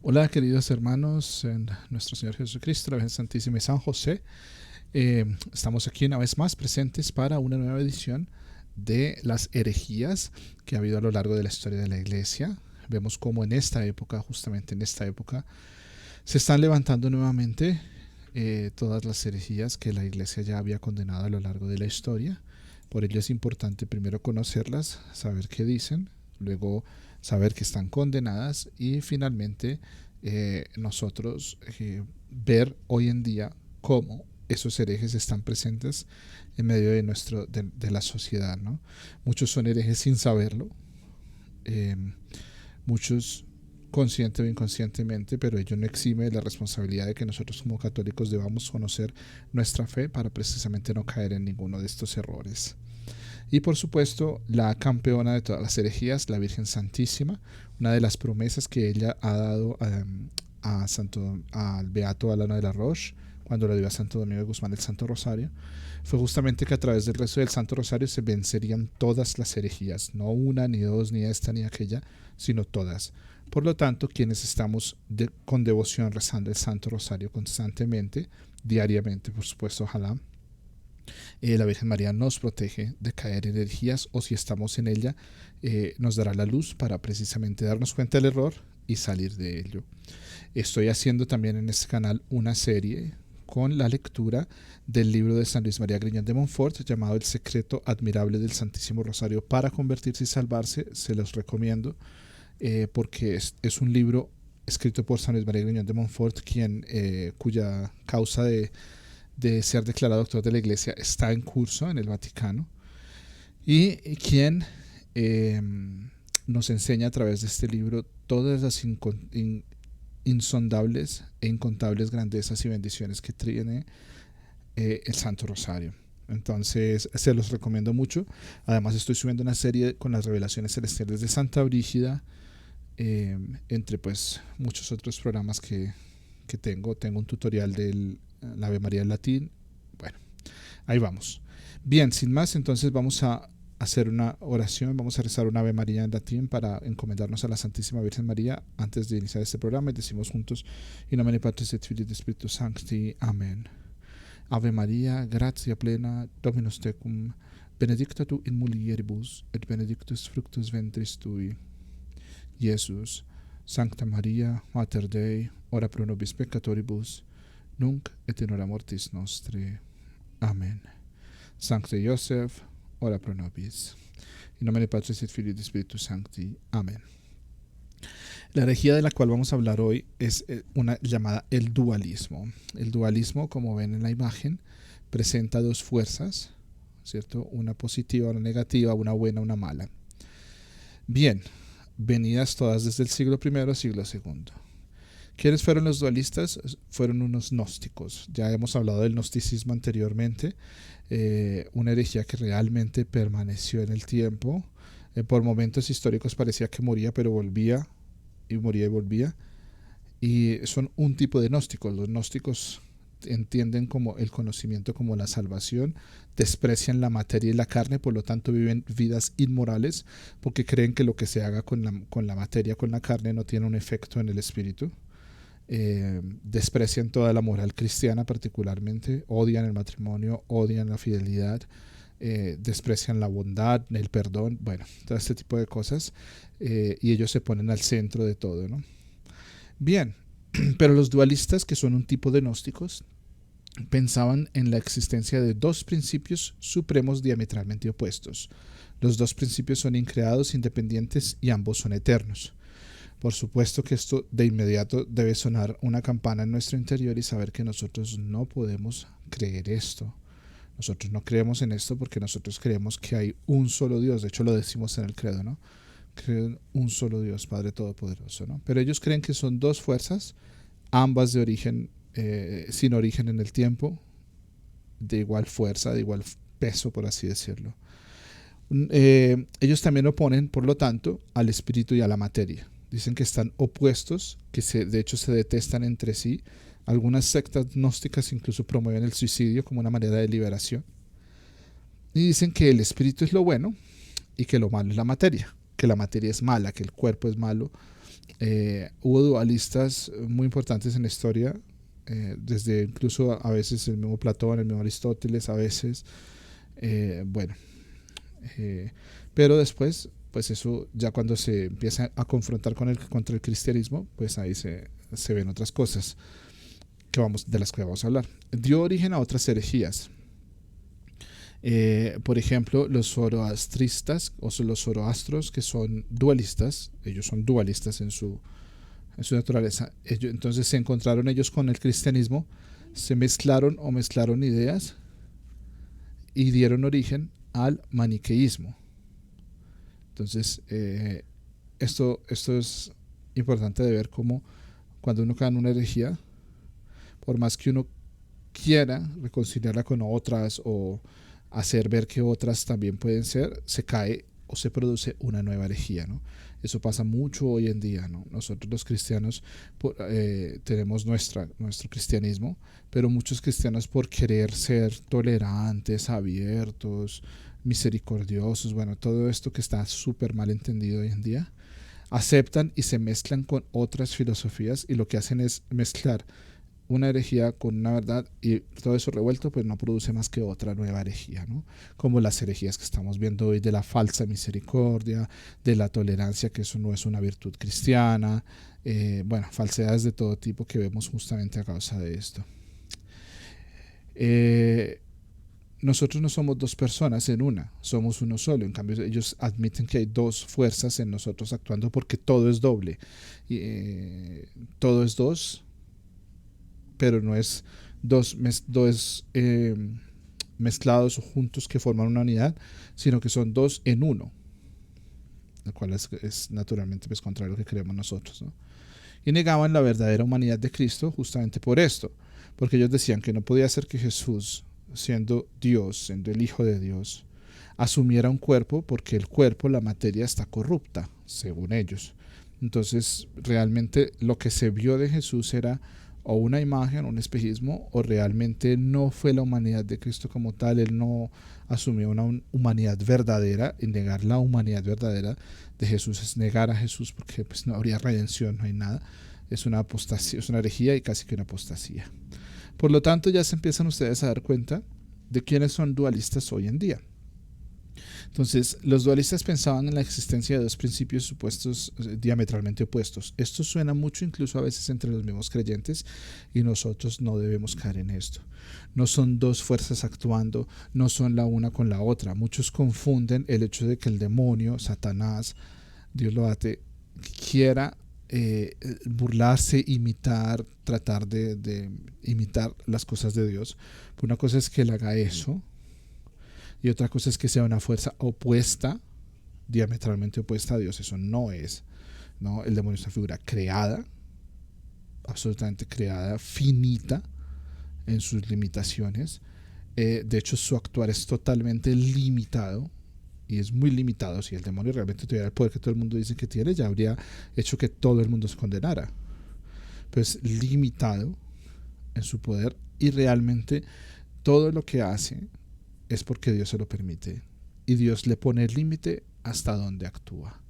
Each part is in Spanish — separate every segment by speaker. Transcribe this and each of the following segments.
Speaker 1: Hola queridos hermanos en nuestro Señor Jesucristo, la Virgen Santísima y San José. Estamos aquí una vez más presentes para una nueva edición de las herejías que ha habido a lo largo de la historia de la Iglesia. Vemos cómo en esta época, justamente en esta época, se están levantando nuevamente todas las herejías que la Iglesia ya había condenado a lo largo de la historia. Por ello es importante primero conocerlas, saber qué dicen, luego saber que están condenadas y finalmente nosotros ver hoy en día cómo esos herejes están presentes en medio de la sociedad, ¿no? Muchos son herejes sin saberlo, eh, muchos consciente o inconscientemente, pero ello no exime de la responsabilidad de que nosotros como católicos debamos conocer nuestra fe para precisamente no caer en ninguno de estos errores. Y por supuesto, la campeona de todas las herejías, la Virgen Santísima, una de las promesas que ella ha dado al Beato Alano de la Roche, cuando le dio a Santo Domingo de Guzmán el Santo Rosario, fue justamente que a través del rezo del Santo Rosario se vencerían todas las herejías, no una, ni dos, ni esta, ni aquella, sino todas. Por lo tanto, quienes estamos con devoción rezando el Santo Rosario constantemente, diariamente, por supuesto, ojalá, la Virgen María nos protege de caer en herejías o si estamos en ella, nos dará la luz para precisamente darnos cuenta del error y salir de ello. Estoy haciendo también en este canal una serie con la lectura del libro de San Luis María Griñón de Montfort llamado El secreto admirable del Santísimo Rosario para convertirse y salvarse. Se los recomiendo porque es un libro escrito por San Luis María Griñón de Montfort, cuya causa de ser declarado doctor de la Iglesia está en curso en el Vaticano y quien eh, nos enseña a través de este libro todas las insondables e incontables grandezas y bendiciones que tiene el Santo Rosario. Entonces se los recomiendo mucho. Además estoy subiendo una serie con las revelaciones celestiales de Santa Brígida, entre pues muchos otros programas que tengo un tutorial del Ave María en latín. Bueno, ahí vamos. Bien, sin más, entonces vamos a hacer una oración, vamos a rezar una Ave María en latín para encomendarnos a la Santísima Virgen María antes de iniciar este programa y decimos juntos: In nomine Patris et Filii et Spiritus Sancti. Amén. Ave María, gratia plena, Dominus tecum, benedicta tu in mulieribus et benedictus fructus ventris tui, Iesus. Sancta Maria, Mater Dei, ora pro nobis peccatoribus, nunc et in hora mortis nostre. Amén. Sancte Joseph, ora pro nobis. In nomine Patris et Filii et Spiritus Sancti. Amén. La herejía de la cual vamos a hablar hoy es una llamada el dualismo. El dualismo, como ven en la imagen, presenta dos fuerzas, ¿cierto? Una positiva, una negativa, una buena, una mala. Bien, venidas todas desde el siglo I al siglo II. ¿Quiénes fueron los dualistas? Fueron unos gnósticos. Ya hemos hablado del gnosticismo anteriormente, una herejía que realmente permaneció en el tiempo. Por momentos históricos parecía que moría, pero volvía, y moría y volvía. Y son un tipo de gnósticos. Los gnósticos entienden como el conocimiento como la salvación, desprecian la materia y la carne, por lo tanto viven vidas inmorales, porque creen que lo que se haga con la materia, con la carne, no tiene un efecto en el espíritu. Desprecian toda la moral cristiana, particularmente odian el matrimonio, odian la fidelidad, desprecian la bondad, el perdón, bueno, todo este tipo de cosas, y ellos se ponen al centro de todo, ¿no? Bien, pero los dualistas, que son un tipo de gnósticos, pensaban en la existencia de dos principios supremos diametralmente opuestos. Los dos principios son increados, independientes y ambos son eternos. Por supuesto que esto de inmediato debe sonar una campana en nuestro interior y saber que nosotros no podemos creer esto. Nosotros no creemos en esto porque nosotros creemos que hay un solo Dios. De hecho lo decimos en el credo, ¿no? Creen un solo Dios, Padre Todopoderoso, ¿no? Pero ellos creen que son dos fuerzas, ambas de origen, sin origen en el tiempo, de igual fuerza, de igual peso, por así decirlo. Ellos también oponen, por lo tanto, al espíritu y a la materia. Dicen que están opuestos, que de hecho se detestan entre sí. Algunas sectas gnósticas incluso promueven el suicidio como una manera de liberación. Y dicen que el espíritu es lo bueno y que lo malo es la materia. Que la materia es mala, que el cuerpo es malo Hubo dualistas muy importantes en la historia, desde incluso a veces el mismo Platón, el mismo Aristóteles, a veces, bueno, eh, pero después, pues eso ya cuando se empieza a confrontar contra el cristianismo, pues ahí se ven otras cosas de las que vamos a hablar. Dio origen a otras herejías. Por ejemplo, los zoroastristas o los zoroastros, que son dualistas, ellos son dualistas en su naturaleza. Entonces se encontraron ellos con el cristianismo, se mezclaron ideas y dieron origen al maniqueísmo. Entonces, esto es importante de ver cómo cuando uno cae en una herejía, por más que uno quiera reconciliarla con otras o hacer ver que otras también pueden ser, se cae o se produce una nueva herejía, ¿no? Eso pasa mucho hoy en día, ¿no? Nosotros los cristianos tenemos nuestro cristianismo, pero muchos cristianos por querer ser tolerantes, abiertos, misericordiosos, bueno, todo esto que está súper mal entendido hoy en día, aceptan y se mezclan con otras filosofías y lo que hacen es mezclar una herejía con una verdad y todo eso revuelto pues no produce más que otra nueva herejía, ¿no? Como las herejías que estamos viendo hoy de la falsa misericordia, de la tolerancia, que eso no es una virtud cristiana, bueno, falsedades de todo tipo que vemos justamente a causa de esto. Nosotros no somos dos personas en una, somos uno solo. En cambio, ellos admiten que hay dos fuerzas en nosotros actuando porque todo es doble. Todo es dos, pero no es dos mezclados o juntos que forman una unidad, sino que son dos en uno, lo cual es naturalmente pues, contrario a lo que creemos nosotros, ¿no? Y negaban la verdadera humanidad de Cristo justamente por esto, porque ellos decían que no podía ser que Jesús, siendo Dios, siendo el Hijo de Dios, asumiera un cuerpo porque el cuerpo, la materia, está corrupta, según ellos. Entonces, realmente lo que se vio de Jesús era o una imagen, un espejismo, o realmente no fue la humanidad de Cristo como tal. Él no asumió una humanidad verdadera, y negar la humanidad verdadera de Jesús es negar a Jesús, porque pues, no habría redención, no hay nada. Es una apostasía, es una herejía y casi que una apostasía. Por lo tanto, ya se empiezan ustedes a dar cuenta de quiénes son dualistas hoy en día. Entonces, los dualistas pensaban en la existencia de dos principios supuestos diametralmente opuestos. Esto suena mucho incluso a veces entre los mismos creyentes y nosotros no debemos caer en esto. No son dos fuerzas actuando, no son la una con la otra. Muchos confunden el hecho de que el demonio, Satanás, Dios lo ate, quiera burlarse, imitar, tratar de imitar las cosas de Dios. Una cosa es que él haga eso, y otra cosa es que sea una fuerza opuesta, diametralmente opuesta a Dios. Eso no es, ¿no? El demonio es una figura creada, absolutamente creada, finita en sus limitaciones. De hecho, su actuar es totalmente limitado, y es muy limitado. Si el demonio realmente tuviera el poder que todo el mundo dice que tiene, ya habría hecho que todo el mundo se condenara. Pero es limitado en su poder, y realmente todo lo que hace es porque Dios se lo permite, y Dios le pone el límite hasta donde actúa,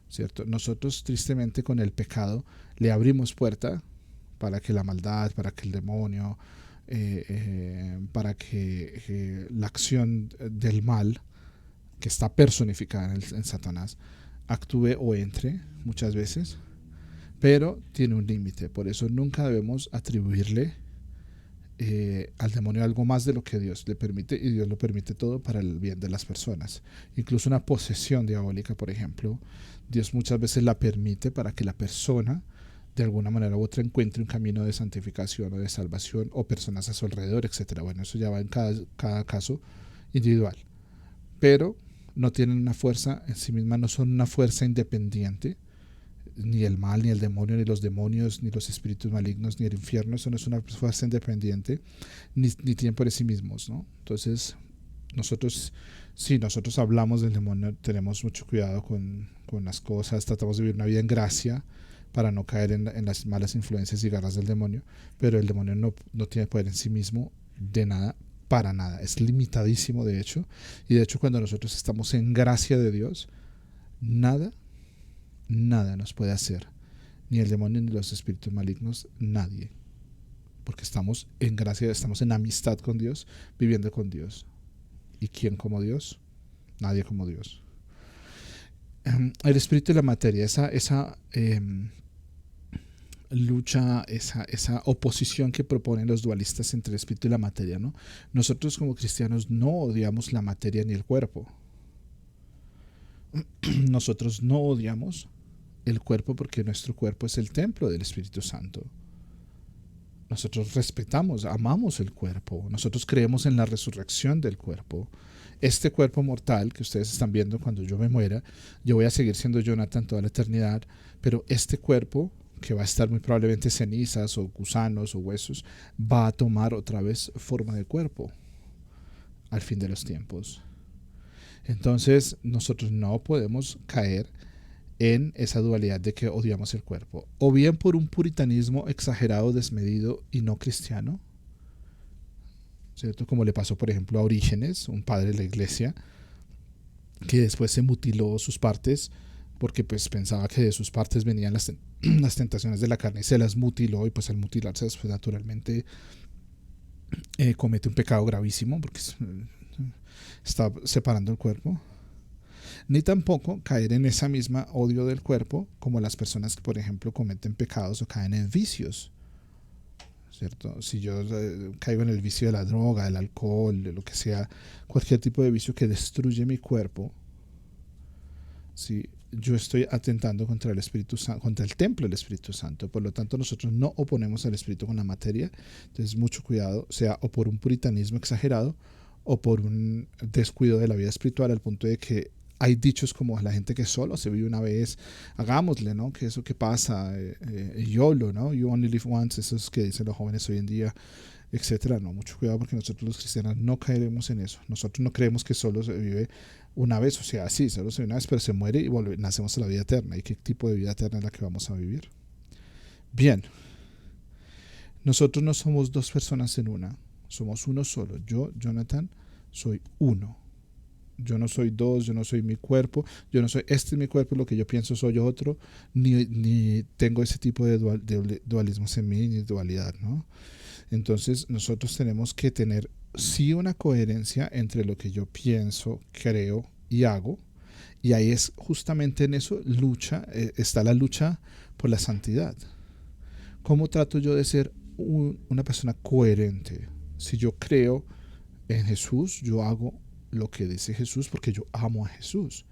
Speaker 1: ¿cierto? Nosotros tristemente con el pecado le abrimos puerta para que la maldad, para que el demonio, para que la acción del mal que está personificada en Satanás actúe o entre muchas veces, pero tiene un límite. Por eso nunca debemos atribuirle al demonio algo más de lo que Dios le permite, y Dios lo permite todo para el bien de las personas. Incluso una posesión diabólica, por ejemplo, Dios muchas veces la permite para que la persona de alguna manera u otra encuentre un camino de santificación o de salvación, o personas a su alrededor, etcétera. Bueno, eso ya va en cada caso individual, pero no tienen una fuerza en sí misma, no son una fuerza independiente. Ni el mal, ni el demonio, ni los demonios, ni los espíritus malignos, ni el infierno, eso no es una fuerza independiente, ni tienen por sí mismos, ¿no? Entonces, si nosotros hablamos del demonio, tenemos mucho cuidado con las cosas, tratamos de vivir una vida en gracia para no caer en las malas influencias y garras del demonio, pero el demonio no tiene poder en sí mismo de nada, para nada, es limitadísimo de hecho, y de hecho cuando nosotros estamos en gracia de Dios, nada nos puede hacer. ni el demonio ni los espíritus malignos, nadie. Porque estamos en gracia, estamos en amistad con Dios, viviendo con Dios. ¿Y quién como Dios? Nadie como Dios. El espíritu y la materia, esa lucha, esa oposición que proponen los dualistas entre el espíritu y la materia, ¿no? Nosotros como cristianos no odiamos la materia ni el cuerpo. Nosotros no odiamos el cuerpo porque nuestro cuerpo es el templo del Espíritu Santo. Nosotros respetamos, amamos el cuerpo. Nosotros creemos en la resurrección del cuerpo. Este cuerpo mortal que ustedes están viendo cuando yo me muera, yo voy a seguir siendo Jonathan toda la eternidad, pero este cuerpo, que va a estar muy probablemente cenizas o gusanos o huesos, va a tomar otra vez forma de cuerpo al fin de los tiempos. Entonces nosotros no podemos caer en esa dualidad de que odiamos el cuerpo, o bien por un puritanismo exagerado, desmedido y no cristiano, ¿cierto? Como le pasó por ejemplo a Orígenes, un padre de la iglesia, que después se mutiló sus partes porque pues pensaba que de sus partes venían las tentaciones de la carne y se las mutiló, y pues al mutilarse después naturalmente comete un pecado gravísimo porque está separando el cuerpo. Ni tampoco caer en esa misma odio del cuerpo como las personas que por ejemplo cometen pecados o caen en vicios, ¿cierto? Si yo caigo en el vicio de la droga, del alcohol, de lo que sea, cualquier tipo de vicio que destruye mi cuerpo, si yo estoy atentando contra el Espíritu Santo, contra el templo del Espíritu Santo. Por lo tanto, nosotros no oponemos al Espíritu con la materia. Entonces, mucho cuidado, sea o por un puritanismo exagerado o por un descuido de la vida espiritual, al punto de que hay dichos como la gente que solo se vive una vez, hagámosle, ¿no? Que eso que pasa, YOLO, ¿no? You only live once, esos que dicen los jóvenes hoy en día, etcétera. No, mucho cuidado, porque nosotros los cristianos no caeremos en eso. Nosotros no creemos que solo se vive una vez, o sea, sí, solo se vive una vez, pero se muere y nacemos a la vida eterna. ¿Y qué tipo de vida eterna es la que vamos a vivir? Bien, nosotros no somos dos personas en una, somos uno solo. Yo, Jonathan, soy uno. Yo no soy dos, yo no soy mi cuerpo, yo no soy este es mi cuerpo, lo que yo pienso soy otro, ni tengo ese tipo de dualismos en mí, ni dualidad, ¿no? Entonces nosotros tenemos que tener sí una coherencia entre lo que yo pienso, creo y hago, y ahí es justamente en eso está la lucha por la santidad. ¿Cómo trato yo de ser una persona coherente? Si yo creo en Jesús, yo hago lo que dice Jesús porque yo amo a Jesús.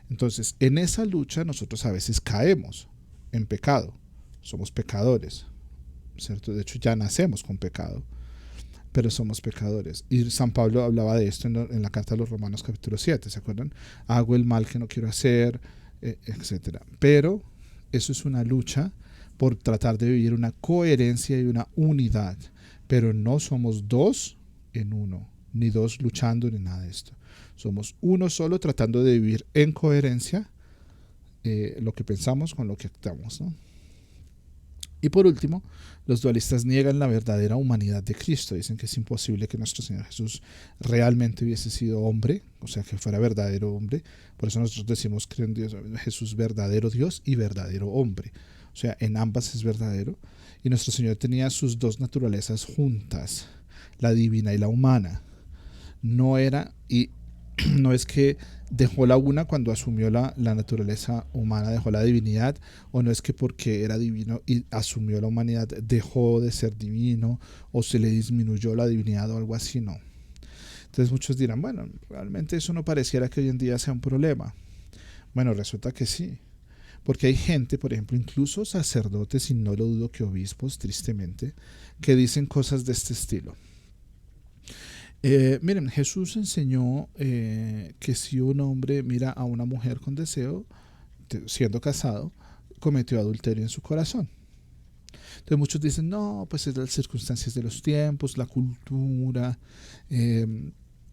Speaker 1: Entonces, en esa lucha nosotros a veces caemos en pecado. Somos pecadores, ¿cierto? De hecho, ya nacemos con pecado, pero somos pecadores. Y San Pablo hablaba de esto en la carta a los Romanos capítulo 7, ¿se acuerdan? Hago el mal que no quiero hacer, etc. Pero eso es una lucha por tratar de vivir una coherencia y una unidad. Pero no somos dos en uno, ni dos luchando, ni nada de esto. Somos uno solo tratando de vivir en coherencia lo que pensamos con lo que actuamos, ¿no? Y por último, los dualistas niegan la verdadera humanidad de Cristo. Dicen que es imposible que nuestro Señor Jesús realmente hubiese sido hombre, o sea, que fuera verdadero hombre. Por eso nosotros decimos que en Dios, Jesús verdadero Dios y verdadero hombre. O sea, en ambas es verdadero. Y nuestro Señor tenía sus dos naturalezas juntas, la divina y la humana. No era, y no es que dejó la una cuando asumió la naturaleza humana, dejó la divinidad, o no es que porque era divino y asumió la humanidad dejó de ser divino o se le disminuyó la divinidad o algo así, no. Entonces muchos dirán, bueno, realmente eso no pareciera que hoy en día sea un problema. Bueno, resulta que sí, porque hay gente, por ejemplo, incluso sacerdotes, y no lo dudo que obispos, tristemente, que dicen cosas de este estilo. Miren, Jesús enseñó que si un hombre mira a una mujer con deseo, siendo casado, cometió adulterio en su corazón. Entonces muchos dicen, no, pues es las circunstancias de los tiempos, la cultura,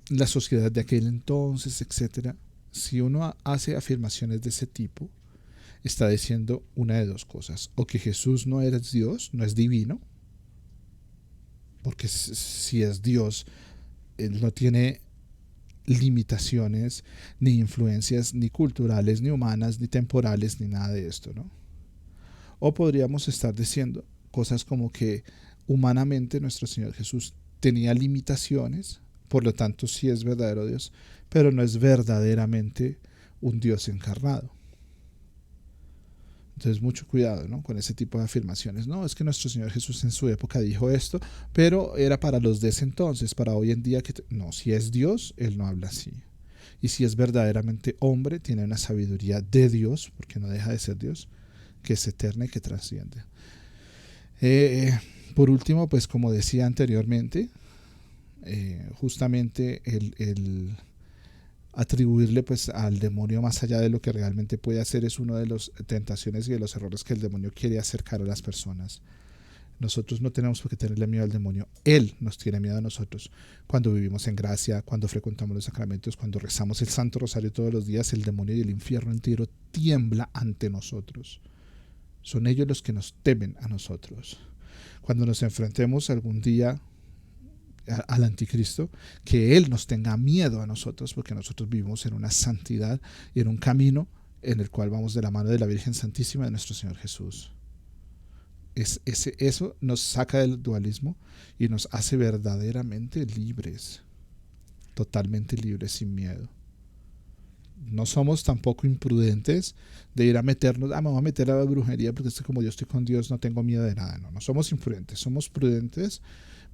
Speaker 1: la sociedad de aquel entonces, etc. Si uno hace afirmaciones de ese tipo, está diciendo una de dos cosas: o que Jesús no es Dios, no es divino, porque si es Dios, él no tiene limitaciones, ni influencias, ni culturales, ni humanas, ni temporales, ni nada de esto, ¿no? O podríamos estar diciendo cosas como que humanamente nuestro Señor Jesús tenía limitaciones, por lo tanto sí es verdadero Dios, pero no es verdaderamente un Dios encarnado. Entonces mucho cuidado, ¿no?, con ese tipo de afirmaciones. No, es que nuestro Señor Jesús en su época dijo esto, pero era para los de ese entonces, para hoy en día. No, si es Dios, Él no habla así. Y si es verdaderamente hombre, tiene una sabiduría de Dios, porque no deja de ser Dios, que es eterna y que trasciende. Por último, pues como decía anteriormente, justamente el atribuirle pues al demonio más allá de lo que realmente puede hacer es una de las tentaciones y de los errores que el demonio quiere acercar a las personas. Nosotros no tenemos por qué tenerle miedo al demonio. Él nos tiene miedo a nosotros. Cuando vivimos en gracia, cuando frecuentamos los sacramentos, cuando rezamos el Santo Rosario todos los días, el demonio y el infierno entero tiembla ante nosotros. Son ellos los que nos temen a nosotros. Cuando nos enfrentemos algún día al anticristo, que él nos tenga miedo a nosotros, porque nosotros vivimos en una santidad y en un camino en el cual vamos de la mano de la Virgen Santísima de nuestro Señor Jesús. Eso nos saca del dualismo y nos hace verdaderamente libres, totalmente libres, sin miedo. No somos tampoco imprudentes de ir a meternos, me voy a meter a la brujería porque como yo estoy con Dios no tengo miedo de nada. No somos imprudentes, somos prudentes,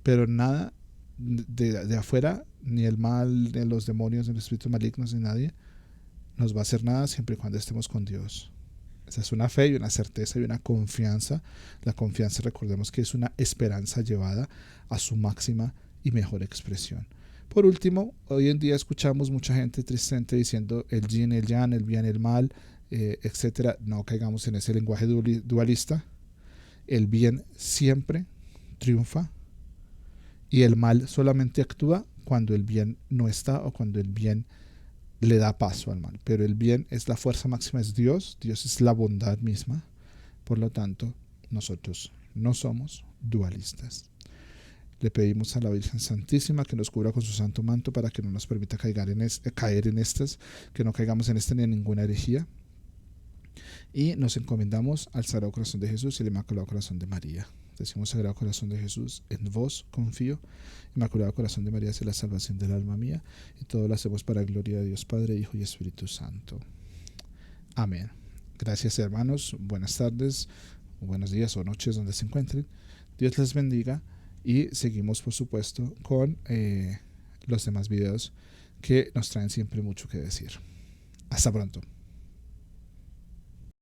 Speaker 1: pero nada de afuera, ni el mal, ni los demonios, ni los espíritus malignos, ni nadie nos va a hacer nada siempre y cuando estemos con Dios. Esa es una fe y una certeza y una confianza. La confianza, recordemos que es una esperanza llevada a su máxima y mejor expresión. Por último, hoy en día escuchamos mucha gente tristemente diciendo el yin, el yang, el bien, el mal, etc. No caigamos en ese lenguaje dualista. El bien siempre triunfa y el mal solamente actúa cuando el bien no está o cuando el bien le da paso al mal. Pero el bien es la fuerza máxima, es Dios. Dios es la bondad misma. Por lo tanto, nosotros no somos dualistas. Le pedimos a la Virgen Santísima que nos cubra con su santo manto para que no nos permita caer en estas, que no caigamos en esta ni en ninguna herejía. Y nos encomendamos al Sagrado Corazón de Jesús y al Inmaculado Corazón de María. Decimos: Sagrado Corazón de Jesús, en vos confío. Inmaculado Corazón de María, es la salvación del alma mía. Y todo lo hacemos para la gloria de Dios Padre, Hijo y Espíritu Santo. Amén. Gracias, hermanos. Buenas tardes, buenos días o noches donde se encuentren. Dios les bendiga. Y seguimos, por supuesto, con los demás videos que nos traen siempre mucho que decir. Hasta pronto.